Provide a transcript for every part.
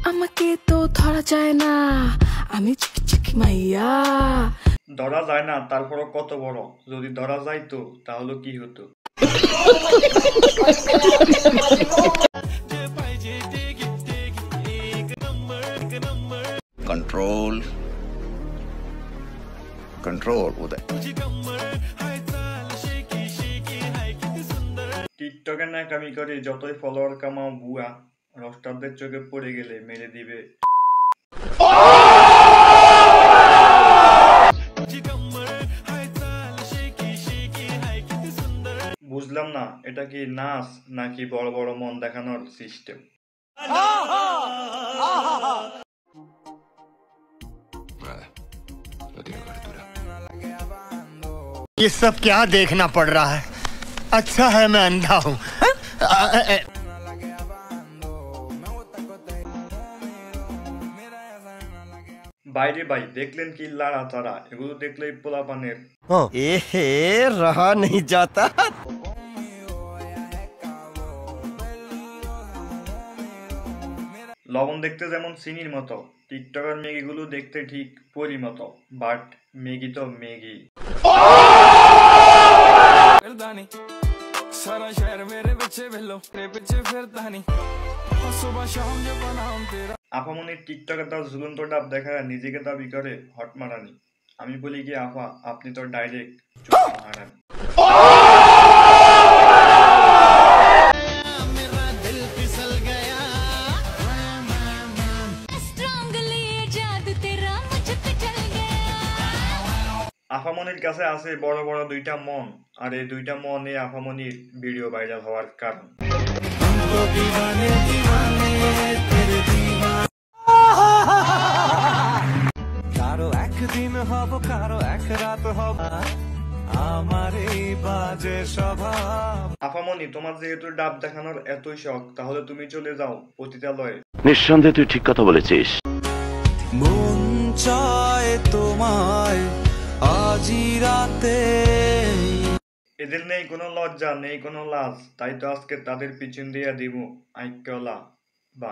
আমাকে তো ধরা যায় না, আমি চিকি চিকি মাইয়া। ধরা যায় না, তারপরও কত বড়। যদি ধরা যাইতো তাহলে কি হতো? कंट्रोल कंट्रोल उदय। টিকটকে ন্যাকামি করে যতই ফলোয়ার কামাও বুয়া, রস্টারদের চোখে পড়ে গেলে মেরে দিবে। বুঝলাম না, এটা কি নাচ নাকি বড় বড় মন দেখানোর সিস্টেম? ये सब क्या देखना पड़ रहा है? अच्छा है मैं अंधा हूँ। বাইরে ভাই, দেখলেন কি লাড়াচাড়া? এগুলো দেখলেই পোলাপানের एहे रहा नहीं जाता। লবণ দেখতে যেমন চিনির মতো, টিকটকের মেগিগুলো দেখতে ঠিক পরি মতো, বাট মেগি তো মেগি। আপামনির টিকটকে তার ঝুলন্ত ডাব দেখায় নিজেকে দাবি করে হট মারানি। আমি বলি কি আপা, আপনি তো ডাইরেক্ট হারান। আফামনির কাছে আছে বড় বড় দুইটা মন, আর এই দুইটা মনে আফামনির ভিডিও ভাইরাল হওয়ার কারণ। কারো একদিন হব, কারো এক রাত হব, আমার এই বাজে স্বভাব। আফামনি, তোমার যেহেতু ডাব দেখানোর এতই শখ, তাহলে তুমি চলে যাও পতিতালয়ে। নিঃসন্দেহে তুই ঠিক কথা বলেছিস। মন চায় তোমায় আজি রাতে। এদের নেই কোনো লজ্জা, নেই কোনো লাজ, তাই তো আজকে তাদের পিছন দিয়ে দিব আইকলা বা।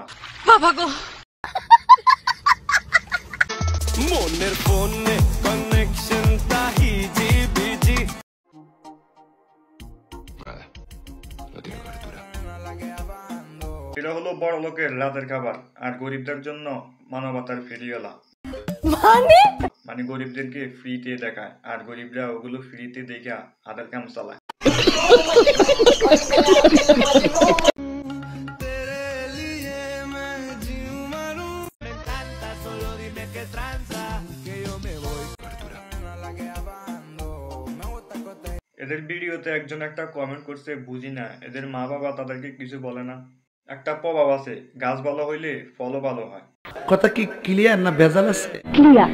মনের ফোনে কানেকশন তাহি জিবিজি। এটা হলো বড় লোকের রাতের খাবার, আর গরিবদের জন্য মানবতার ফেরিওয়ালা। মানে গরিবদেরকে ফ্রিতে দেখায়, আর গরিবরা ওগুলো ফ্রিতে দেখা আদার কাম চালায়। এদের ভিডিওতে একজন একটা কমেন্ট করছে, বুঝি না এদের মা বাবা তাদেরকে কিছু বলে না। একটা প্রভাব আছে, গাছ ভালো হইলে ফলও ভালো হয়। কথা কি ক্লিয়ার না ভেজাল আছে? ক্লিয়ার।